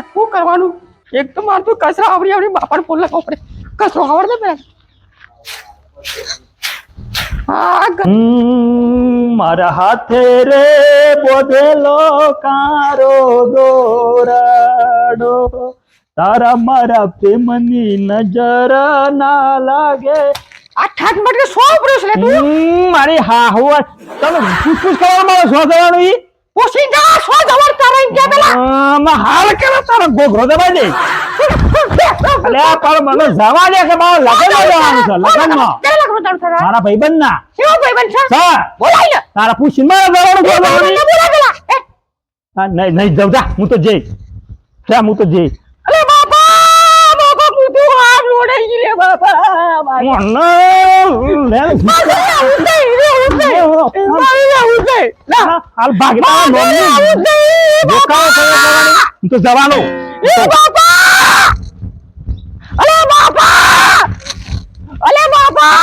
શું કરવાનું એક તો માર તો કચરા આવડી બાપાને ફોન લગાવવો પડે કચરો આવડે પેલા મારા હાથે રે બોધેલો કારો દોરાડો તારા મારા પ્રેમની નજર ના લાગે આ ઠાક મટકે સો પુરુષ લે તું મારી હા હું તમે પૂછપૂછ કરવા મારો શું કરવાનું ઈ પૂછી જા સો જવર તારે એમ કે પેલા હાલ કરે તારો ગોગરો દબાઈ દે અલે પણ મને જવા દે કે મારો લગનમાં જવાનું છે લગનમાં કે લગન તારું છે મારા ભાઈબંધ ના કેવો ભાઈબંધ છે સર બોલાય ને તારા પૂછીને મારા જવાનું બોલવાનું બોલા પેલા નહીં જાઉં જા હું તો જઈ હું તો જઈ અરે બાપા બાપા મુતું હાથ રોડાઈ ગઈ લે બાપા હાલ ભાગના તો જવાનો અલે બાપા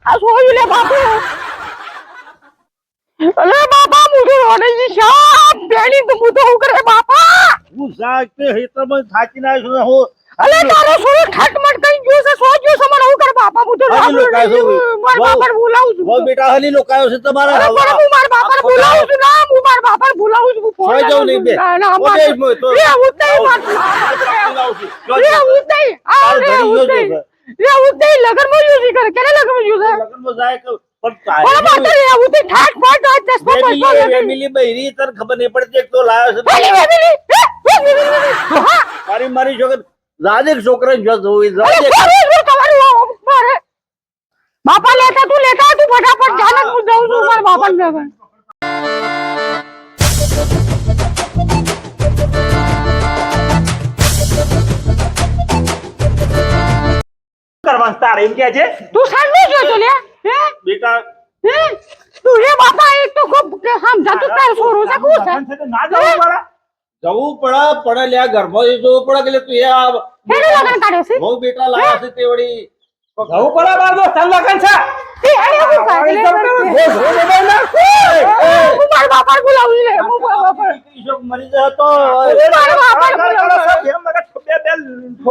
આ સોયું લે બાપુ અલે બાપા મુતું રોડાઈ ગઈ શાપ બેણી તો મુતો હું કરે બાપા હું સાચે હેતરમાં થાકી ના છું હું અલે તારો સોય ઠટમટ કઈ ગયો છે સો ગયો છે મને હું કર બાપા હું તો માર બાપાને બોલાવું છું બહુ બેટા હલી લોકાયો છે તમારા અરે પણ હું માર બાપાને બોલાવું છું ના હું માર બાપાને બોલાવું છું ફોન સોય જાવ નહીં બે ના ઓકે મો તો રે ઉતઈ માર રે ઉતઈ આ રે ઉતઈ લગનમાં યુઝ કરે કેને લગનમાં યુઝ છે લગનમાં જાય કે પણ ઓલા બાતર રે ઉતઈ ઠાક ફાટ આ ચશ્મા ફેમિલી ફેમિલી બહેરી તર ખબર નહીં પડતી એક તો લાયો છે ફેમિલી મારી છોકર રાજે છોકરાને જો જોઈ મારે બાપા લેતા તું ફટાફટ જાનક હું જાઉં છું મારા બાપાને લેવા કરવાનું તારે એમ કે છે તું સાંભળી જોતો લે હે બેટા હે તું રે બાપા એક તો ખૂબ કે સમજાતું તાર છોરો છે કોણ છે ના જવું મારા જવું પડે લ્યા ઘરમાં જવું પડે કે તું એ કેને લગન કાઢ્યો છે બહુ બેટા લાયા છે તે વળી જવું પડે બાર દોસ્ત લગન છે એ આને હું કાઢે લે હું મારા બાપાને બોલાવી લે હું મારા બાપા મરી જાય તો મારા બાપાને બોલાવી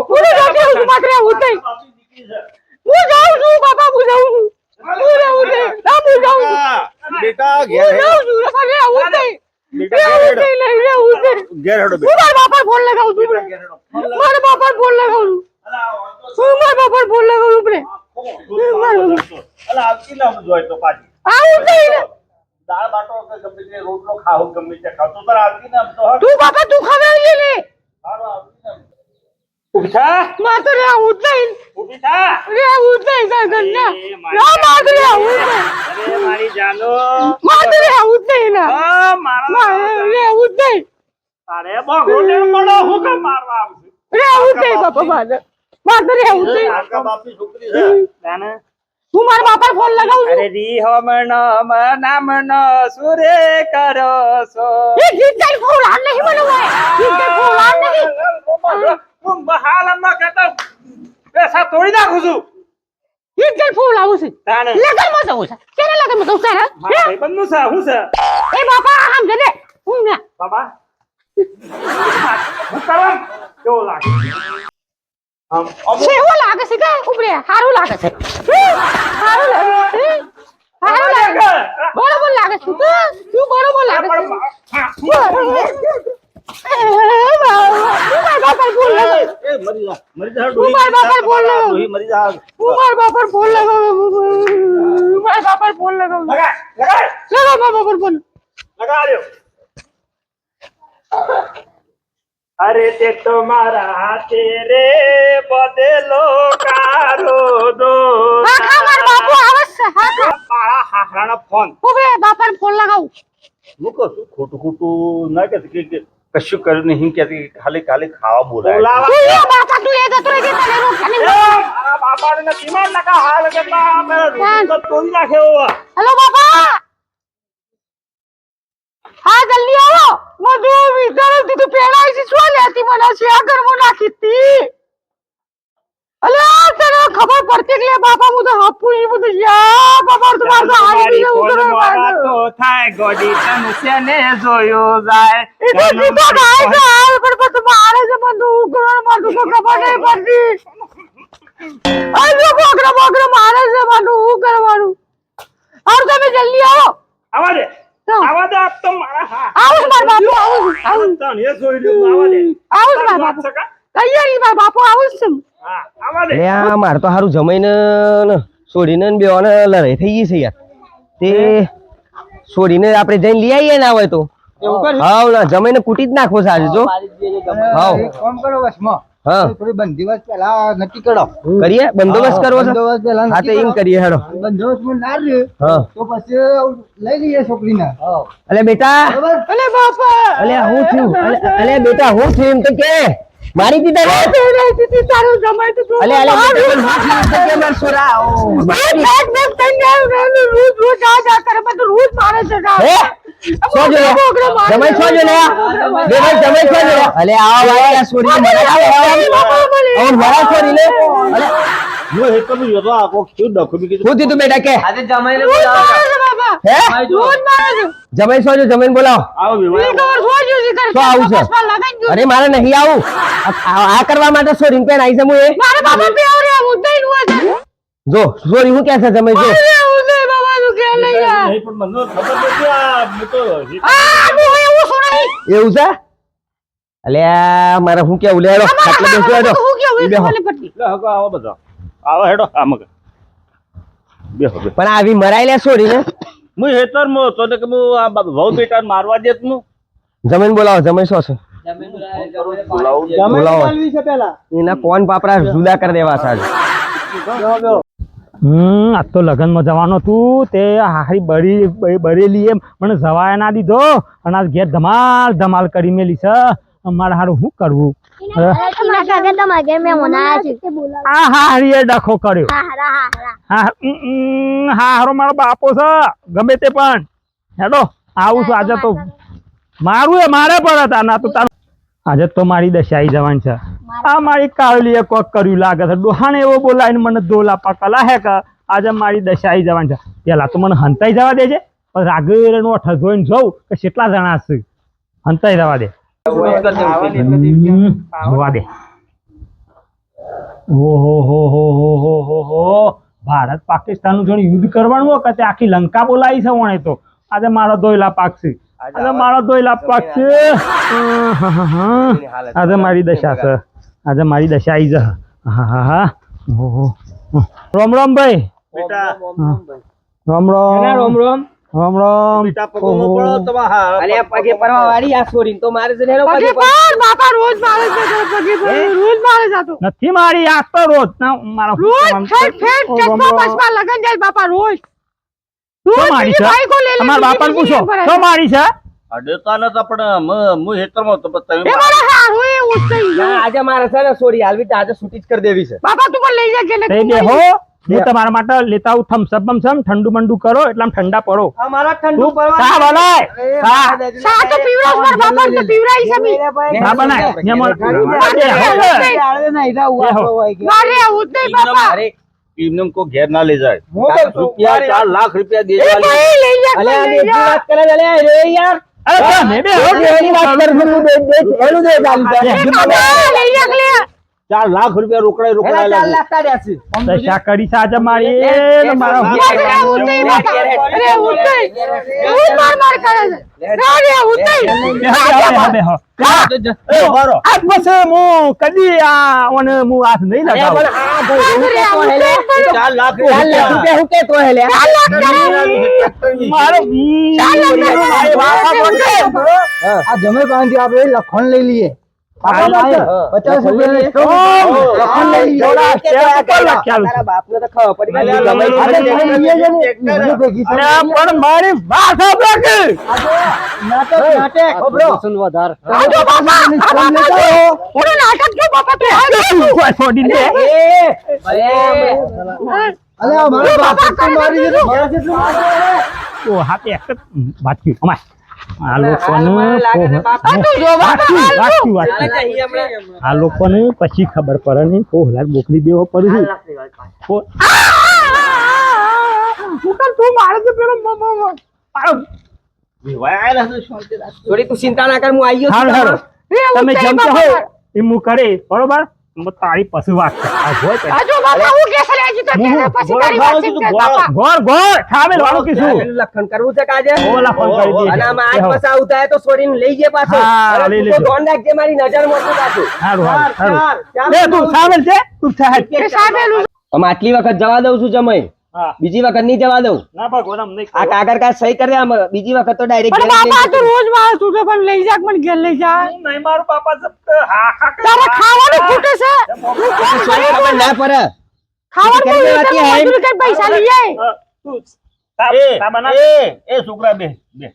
હું જાઉં માત્ર ઉતઈ હું જાઉં છું બાપા હું જાઉં છું હું જાઉં છું બેટા હું ઘેર જાઉં છું રે ઉતઈ ઘેર હેડો હું મારા બાપાને ફોન લગાવું છું મારા બાપાને ફોન લગાવું છું હું મારા બાપાને ફોન લગાવું છું અલા આવતી ના જોય તો પાછી આવું નહીં ને દાળ બાટો કે ગમે તે રોટલો ખાવ ગમે તે ખાવ તો આવતી ના તો તું બાપા તું ખવડાવી લે હારો આવતી ના ઉઠા માતો રે આવું નહીં ઉઠા રે આવું નહીં ગગન ના માતો રે આવું નહીં અરે મારી જાનો માતો રે આવું નહીં ના મારા રે આવું નહીં અરે બગડો ને મળો હું કે મારવા આવશે રે આવું નહીં બાપા માતો રે આવું નહીં કાકા બાપની છોકરી છે જાને હું મારા બાપાને ફોન લગાવું છું અરે રી હમણ નામણ સુરે કરો સો એ ગીત ગાઈ ફોન આન નહીં મને હોય ગીત ગાઈ ફોન આન નહીં હું બહાલ અમ્મા કહેતા પૈસા તોડી નાખું છું ગીત ગાઈ ફોન આવું છે તાને લગનમાં જવું છે કેને લગનમાં જવું છે મારા ભાઈબંધનું છે હું છે એ બાપા આમ જને હું ના બાબા હું કરવા કેવો લાગે કેવો લાગે છે કે ઉપરે સારું લાગે છે સારું લાગે છે સારું લાગે બરોબર લાગે છે તું બરોબર લાગે છે મારા બાપાને ફોન લગાવ એ મરી જા હું મારા બાપાને ફોન લગાવ મરી જા હું મારા બાપાને ફોન લગાવ મારા બાપાને ફોન લગાવ લગા લગાવ મારા બાપાને ફોન લગાડ્યો અરે તે તો મારા હાથે રે બદલો કારો દો હા ખા મારા બાપુ આવે છે હા ખા મારા હાહરાનો ફોન ઉભે બાપાને ફોન લગાવ મૂકો શું ખોટું ના કે કશું કર્યું નહીં કે ખાલી ખાવા બોલાય બોલાવા તું એ બાપા તું એ જતો રહી તને રોકને મારા બાપાને નથી માર લગા હાલ કે મેં રૂપ તોડી નાખ્યો હેલો બાપા હા જલ્દી આવો મધુ વિચારું તું પેલા છે શું લેતી મને છે આ ઘરમાં નાખી હતી અલે તને ખબર પડતી કે બાપા હું તો હપું એ બધું યા બાપા તમાર તો હારી બીજે ઉતરવા તો થાય ગોડી તને શેને જોયો જાય એ તો જીતો ગાય છે હાલ પણ પછી મારે છે મને તો ઉગરણ માં તો ખબર નહીં પડતી આજો બોગરા મારે છે મને હું કરવાનું આવ તમે જલ્દી આવો આવા દે આપ તો મારા હા આવો માર બાપુ આવો તને એ જોઈ લ્યો આવા દે આવો માર બાપુ તૈયારી માર બાપુ આવો છું હા આવા દે લે આ માર તો હારું જમાઈને ને છોડીને ને બેવાને લડાઈ થઈ ગઈ છે યાર તે છોડીને આપણે જઈને લઈ આવીએ ના હોય તો હાવ ના જમાઈને કૂટી જ નાખો છે આજે જો હાવ કોમ કરો વસમાં હા થોડી બંદોબસ્ત પેલા નક્કી કરો કરીએ બંદોબસ્ત કરવો છે બંદોબસ્ત પેલા હા તો નક્કી એમ કરો. કરીએ હેડો બંદોબસ્ત માં ના રહ્યો હા તો પછી લઈ લઈએ છોકરીને અલે બેટા બરાબર અલે બાપા અલે હું થયું અલે બેટા હું થયું એમ તો કે મારી દીધા રે અરે દીદી તારું જમાઈ તો અલે અલે બેટા હું થયું તો કે માર સોરા રોજ આ કરે બધું રોજ મારે છે હે સો જો જમાઈ સો જો લે બે ભાઈ જમાઈ સો જો અલે આવો ભાઈ આ સોરી મરાવ ઓર મરાવ સોરી લે અલે જો હે તો બી તો આકો ક્યું ડખો બી કીધું હું થયું તું બેટા કે બાપા હે રોજ મારે છે જમાઈ સો જો જમાઈને બોલાવો આવો ઈ વિવાહ ખબર સોજ્યું છે કરે શું આવું છે? બસમાં લગાઈ ગયું અરે મારે નહીં આવું આ કરવા માટે સોરી પેન આવી છે હું એ મારા બાપા પેવરે ઉદઈ નું છે જો સોરી હું કે છે જમાઈ જો અરે ઉદઈ બાબા નું કે લઈ યાર નહીં પણ મને ખબર નથી આ હું તો આ હું એવું સુનાઈ એવું છે અલે મારે હું કેવું લેડો આટલે બેસી હેડો હું કેવું ઈ બેહો. મને પટ્ટી લે હકો આવો બધા આવો હેડો આમ બેહો બે પણ આવી મરાઈ લે સોરી ને હું હેતર મો તો ને કે હું આ વહુ બેટા મારવા દેત હું જમીન બોલાવો જમીન શું છે બોલાવું બોલાવો ચાલવી છે પેલા એના કોણ પાપડા જુદા કરી દેવા સાહેબ આજ તો લગનમાં જવાનો તું તે હારી બરેલી એમ મને જવાય ના દીધો અને આજ ઘેર ધમાલ ધમાલ કરી મેલી છે મારે હારું શું કરવું આ હારીએ ડખો કર્યો હા હારો મારો બાપો છે ગમે તે પણ હેડો આવું છું આજે તો મારું એ મારે પણ હતા ના તો તારું આજે તો મારી દશા આવી જવાની છે આ મારી કાળલીએ કોક કર્યું લાગે છે ડોહાને એવો બોલાવીને મને દોલા પકલા હે કે આજે મારી દશા આવી જવાની છે પેલા તો મને હંતાઈ જવા દેજે પણ રાગેરનો અઠ જોઈને જોઉં કે કેટલા જણા છે હંતાઈ જવા દે જોવા દે ઓહો ભારત પાકિસ્તાન નું જોડે યુદ્ધ કરવાનું હોય કે તે આખી લંકા બોલાવી છે વણે તો આજે મારો દોયલા પાક છે આજે મારો દોયલા પાક છે આજે મારી દશા છે આજે મારી દશા આવી જા હા ઓહો રામ રામ ભાઈ બેટા રામ રામ રોમ બેટા પગમાં પડો તમારા અલ્યા પગે પરવા વાળી આ સોરી તો મારે જ હેડો પગે પર બાપા રોજ મારે છે પગે પર રોજ મારે જાતો નથી મારી આ તો રોજ ના મારો રોજ ફેટ ચશ્મા બસમાં લગન જાય બાપા રોજ શું મારી છે ભાઈ કો લે લે તમારા બાપાને પૂછો શું મારી છે અડેતા નતા પણ હું હેતરમાં તો તમે એ મારા હારું એ ઉઠઈ ગયો આજે મારે છે ને સોરી હાલવી તો આજે છૂટી જ કરી દેવી છે બાપા તું પણ લઈ જા કે તે બેહો હું તમારા માટે લેતા આવું થમ્સઅપ બમસમ ઠંડુ મંડુ કરો એટલે આમ ઠંડા પડો અમારા ઠંડુ ચા બનાય સા તો પીવરાસ મારા બાપા તો પીવરાઈ છે બી ચા બનાય મારે ઉઠઈ બાપા એમને કો ઘેર ના લઈ જાય હું તો રૂપિયા 4 લાખ રૂપિયા દે એ ભાઈ લઈ જા અલ્યા લઈ જા વાત કરે અલ્યા રે યાર અરે તમે બેહો એની વાત કર છું તું દે એનું દે ચાલુ બાપા લઈ જા લે 4 લાખ રૂપિયા રોકડા એલા 4 લાખ કાઢ્યા છે દશા કરી છે આજે મારી ને મારો અરે ઉઠઈ બાપા અરે ઉઠઈ રોજ માર કરે છે અરે ઉઠઈ બેહો આ બસ હું કદી આ ઓને હું હાથ નહીં લગાવું અરે ઉઠઈ 4 લાખ 4 લાખ રૂપિયા હું કેતો હે લે મારો આ જમે પાંથી આપણે લખણ લઈ લઈએ 50 રૂપિયા લખણ લઈ લઈએ તારા બાપને તો ખબર પડી ગઈ આપણે લઈ લઈએ છે ને મને ભેગી છે. પણ મારી વાત સાંભળો નાટક વધાર આજો બાપા પૂરો નાટક જો બાપા તે છોડી દે અલે મારો બાપ કેટલું મારી દીધું મારા કેટલું મારી ઓ હાથે એક વાત કર્યું અમાય આ લોકોને આ તું જો બાપા વાંચ્યું, વાંચ્યું. આ લોકોને પછી ખબર પડે નહીં કોહલાર બોકલી દેવો પડે છે. હું કામ તું મારે છે પેલો વેવાય આયેલા છે શાંતિ રાખ. થોડી તું ચિંતા ના કર, હું આવી ગયો હારું, છું. હારું. તમે જમતા હો એ હું કરે બરોબર, તારી પછી વાત કર. આ ગોળ પછી. આ જો બાપા હું કેસ લઈ જી તો કે પછી તારી વાત છે બાપા ગોળ ગોળ ખાવેલ વાળું કીધું. પેલું લખન કરવું છે કાજે. ઓલા ફોન કરી દે. અને આમાં આજ પાછા આવતા હોય તો છોડીને લઈ જાય પાછો. હા, અરે લઈ તું તો લેજો. ધ્યાન રાખજે, મારી નજરમાં છું પાછું. હારું, હારું, હારું. ચાર, લે તું સામેલ છે તું સાહેબ. એ સાબેલું અમે આટલી વખત જવા દઉં છું જમાઈ, હા બીજી વખત નહીં જવા દઉં. ના ભગવાન અમને આ કાગળ કાચ સહી કરી દે, આમ બીજી વખત તો ડાયરેક્ટ પણ બાપા તું રોજ મારે તું તો પણ લઈ જા મને ઘેર લઈ જા નહીં મારું બાપા હા હા તારે ખાવાનું ખૂટે છે હું કોણ ભાઈ ખબર ના પડે. ખાવાનું કેટલી ખૂટે વાતી હે? મજૂરી કઈ પૈસા લઈએ એ સાબના એ છોકરા બે બે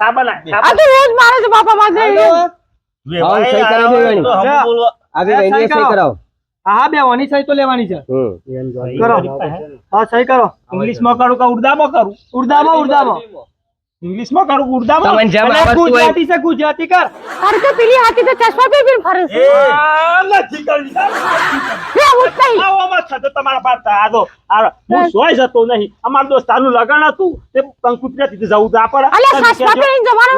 સાબના આ તો રોજ મારે છે બાપા મારે વેવાય સહી કરી આયા હોય દેવાની. તો હમ બોલવા. આવી વહીને સહી કરાવો. હા બે વાની સહી તો લેવાની છે. કરો હા સહી કરો. ઇંગ્લિશમાં કરું કે ઉર્દામાં કરું? ઉર્દામાં ઉર્દામાં. ઇંગ્લિશમાં કરું કે ઉર્દામાં? તમને જેમ અને આવડતું હોય. ગુજરાતી છે ગુજરાતી કર. અરે તો પેલી હાથી તો ચશ્મા પહેરીને ફરે છે આ નથી કરી. એ ઉઠ નહીં આવામાં થતો તમારા પાસે આ જો હું સોય જતો નહીં. અમારા દોસ્તારનું લગન હતું તે કંકુત્રીથી જવું તો આપણે અલે ચશ્મા પહેરીને જવાનું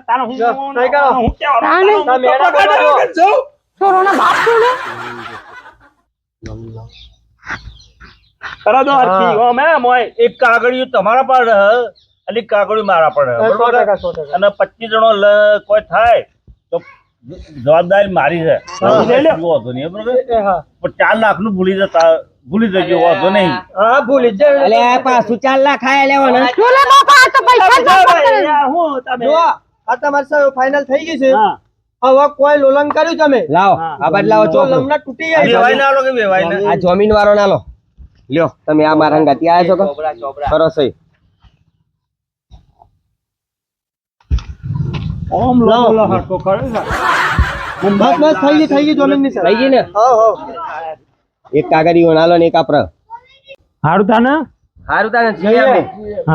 તારો હું સહી કરો. હું કહેવાનો? તાને. તારો હું મેળા તો બોલાવો. લગન જાઉં. છોરોના બાપ છું ને કરો દો હરખી. ઓ મે મોય એક કાગળિયું તમારા પર અને એક કાગળિયું મારા પર 100%, 100%. અને 25 જણો કોઈ થાય તો જવાબદારી મારી છે. લઈ લો. વાંધો નહીં બરોબર. એ હા પણ 4 લાખ નું ભૂલી જજો વાંધો નહીં. હા ભૂલી જ અલે આ પાછું 4 લાખ આયા લેવાના. ચોલે બાપા આ તો પૈસા જ વાપરે છે. યાર હું તમે જો આ તમારે ફાઇનલ થઈ ગઈ છે. હા હવે કોઈ લોલન કર્યું તમે લાવો હા. આ બદલાવો તો ચોપડો. લમણા તૂટી જાય વેવાય ના લો કે વેવાય ના. આ જમીન વાળો ના લો. લ્યો તમે આ મારા હંગાથી આયા છો કે કરો સહી. ઓમ લો હરકો કરે છે. બસ બસ થઈ ગઈ જમીન ની થઈ ગઈ ને? એક કાગળિયો ના લો ને એક આપડે. હારું તાને હારું તાને છીએ આપણે.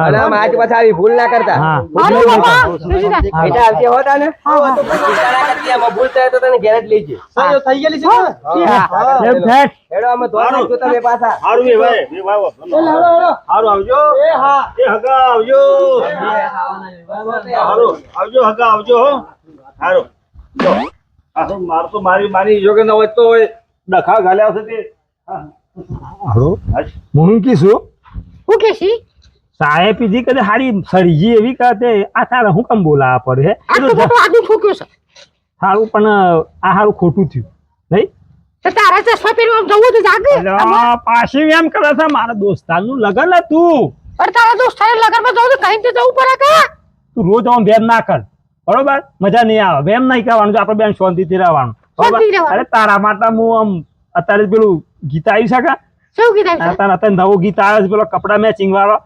અને આમ આજ પાછા આવી ભૂલ ના કરતા. હા અરે બાપા બીજી જા. બેટા આવજે હો તાને. ચિંતા ના કરતી, આમાં ભૂલ થાય તો તને ઘેર જ લઈ જઈએ. થઈ ગયેલી છે ને? હા. Left side. હેડો આમાં ધોવા નાખજો તમે પાછા. હારું વેવાય વાંધો નહીં. Hello, hello. હારું આવજો. એ હા એ હગા આવજો. હારું આવજો હગા આવજો હો. હારું જો આ તો માર તો મારી જોગે ન હોય તો ડખા ઘાલ્યા છે તે. હારું હાશ. હું કીશું હું કેસી સાહેબ પીધી કદે હારી સળીજી એવી કહતે આ તારે હું કેમ બોલાવા પડે હે આ તો ખોટું આદુ ઠોક્યો છે સારું પણ આ હારું ખોટું થયું નહીં તો તારા ચશ્મા પહેરીને આમ જવું તો જાગે અલ્યા, પાછી એમ કરે છે મારા દોસ્તારનું લગન હતું. પણ તારા દોસ્તારે લગનમાં જવું તો કहीं તો જવું પડે કે તું રોજ આમ વેમ ના કર બરોબર, મજા નહીં આવે. વેમ નહીં કરવાનું, જો આપણે બેન શાંતિથી રહેવાનું બરોબર. શાંતિથી રહેવાનું. અરે તારા માટે હું આમ અત્યારે પેલું ગીત આવ્યું છે કે શું કીધા છે અત્યારે નવું ગીત આવે છે પેલો કપડા મેચિંગ વાળો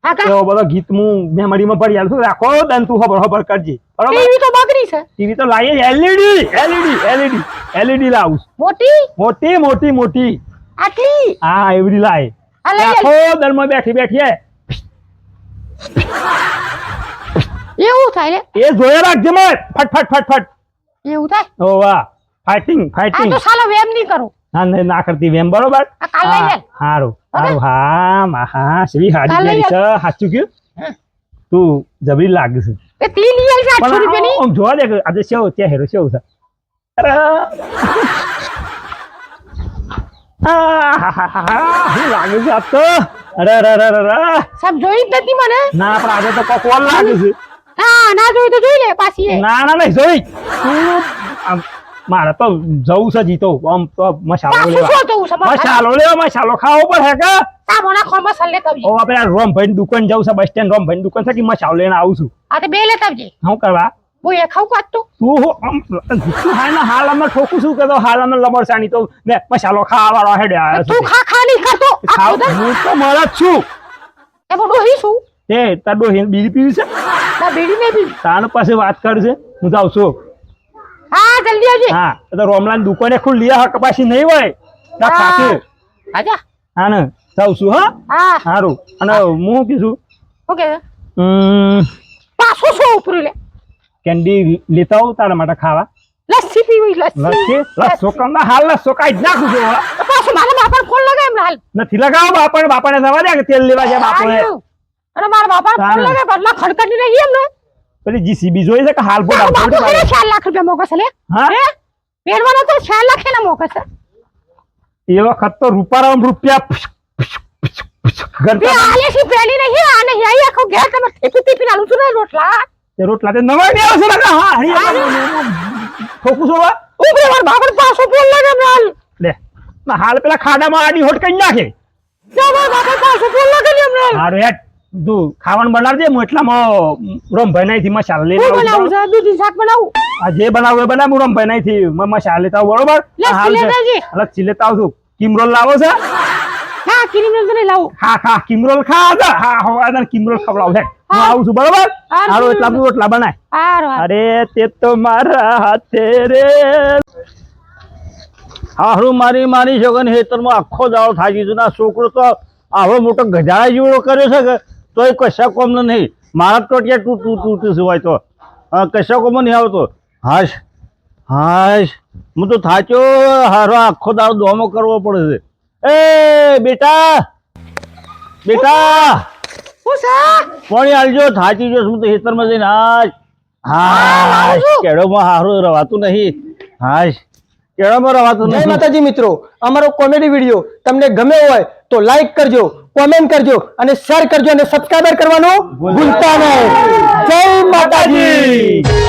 હા કા એવો બધો ગીત હું મેમરીમાં ભરી આલું છું. રાખો દન તું ખબર કરજે બરોબર. ટીવી તો બગડી છે ટીવી તો લાવીએ એલઈડી લાવું છું. મોટી મોટી મોટી મોટી આટલી હા એવડી લાય આ લઈ આખો દરમાં બેઠી બેઠી એવું થાય ને એ જોયા રાખજે મત ફટ ફટ ફટ ફટ. એવું થાય ઓ વાહ ફાઇટિંગ આ ફાઇટિંગ. તો સાલા વેમ નહીં કરું હા નહીં, ના કરતી વેમ બરોબર. આ કાલ લઈ લે હારું હારું હા હા શ્રી હાડી કાલ લઈ પહેરી છે સાચું કયું તું જબરી લાગે છે એ તી લઈ આવી 800 પણ રૂપિયાની આમ જોવા દે કે આજે શેવ ત્યાં હેરો શેવ છે. અરે શું લાગે છે આજ તો? અરે અરે અરે અરે સબ જોઈ જ નથી મને ના પણ આજે તો પકવાન લાગે છે. હા ના જોઈ તો જોઈ લે પાછી એ. ના ના નહીં જોઈ તું આમ મારે તો જવું છે જીતો આમ તો મસાલો પાછું લેવા શું જવું છે મારે? મસાલો લેવા મસાલો ખાવો પડે કે તા મોના ખોર મસાલે તવજી ઓ આપણે રોમભાઈ ની દુકાન જવું છે બસ સ્ટેન્ડ રોમભાઈ ની દુકાન છે કે મસાલો લઈને આવું છું. આ તો બે લે તવજી શું કરવા હું એ ખાવ કાત તો તું હાલ અમે ઠોકું શું કહેતો હાલ અમે લબડસાની તો ને મસાલો ખાવા વાળો હેડે આવ્યો તું છે. ખા ખા નહીં કરતો આ ખાવ ખોદા હું તો મળે જ છું. એ બોડો હી છું એ તાર ડોહીને બીડી પીવી છે ના બેડી ને બી તાર પાસે વાત કરશે હું જાઉં છું. હા જલ્દી આવજે હા એ તો રોમલાની દુકાને ખુલ્લી હક પાછી નહીં હોય ના હા. ખાતે આજા હા ને જાઉં છું. હા હા સારું અને હું કીધું ઓકે હમ, પાછો શું ઉપર લે કેન્ડી લેતા આવું તારા માટે ખાવા લસ્સી પીવી લસ્સી લસ્સી લસ્સો કમના હાલ લસ્સો કાઢી જ નાખું છું હવે. પાછું મારા બાપાને ફોન લગાય એમ હાલ નથી લગાવો બાપાને થવા દે કે તેલ લેવા જાય બાપોએ આયુ. અને મારા બાપાને ફોન તારે. લગાય બદલા ખડકડી નહીં એમ ને પેલી જીસીબી જોઈ છે કે હાલ બોલ બાપુ છે 4 લાખ રૂપિયા મોકસ લે હા હે પેરવાનો તો 4 લાખ એના મોકસ એ વખત તો રૂપિયા બે ગરતા આલે છે પેલી નહીં આ નહીં આઈ આખો ઘેર તમે ઠેકુ ટીપી નાલું છું ને રોટલા તે રોટલા તે નવા ને આવશે ને હા હરિયા ફોકસ હોવા ઉપરે મારા બાપાને પાછો ફોન લગાય એમ હાલ લે ના હાલ પેલા ખાડામાં આડી હોટ કરી નાખે જા મારા બાપાને પાછો ફોન લગાય એમ હાલ હારું હેડ તું ખાવાનું બનાવજે હું એટલામાં રમભાઈ નાઈથી મસાલા લઈને હું બનાવું આવું છું દૂધી શાક બનાવું આ જે બનાવું એ બનાવ હું રમભાઈ નાઈથી મસાલા લેતા આવું બરોબર લસ્સી લેતા આવજે. લસ્સી લેતા આવું છું કિમરોલ લાવો છે હા કિરીમ ને લાવું ખા કિમરોલ ખા હા હવે તને કિમરોલ ખવડાવું છે હું આવું છું બરોબર હારું એટલા બધું રોટલા બનાય હારું અરે તે તો મારા હાથે રે હારું મારી છોકરી ખેતરમાં આખો દાડો થાકી છું ના છોકરો તો આવો મોટો ગજાળા જેવડો કર્યો છે કે તોય કશા કોમનો નહીં મારા ટોટિયા તૂટું હોય તો કશા કોમો નહીં આવતો હાશ હું તો થાચ્યો હારો આખો દાડો દોમો કરવો પડે છે એ બેટા હું સા પાણી આલજો થાચી જો હું તો ખેતરમાં જઈને હાશ કેળોમાં હારું રવાતું નહીં હાશ કેળોમાં રવાતું જય નહીં માતાજી મિત્રો, અમારો કોમેડી વિડીયો તમને ગમ્યો હોય તો લાઈક કરજો, કોમેન્ટ કરજો અને શેર કરજો અને સબસ્ક્રાઇબર કરવાનું ભૂલતા નહીં. જય માતાજી.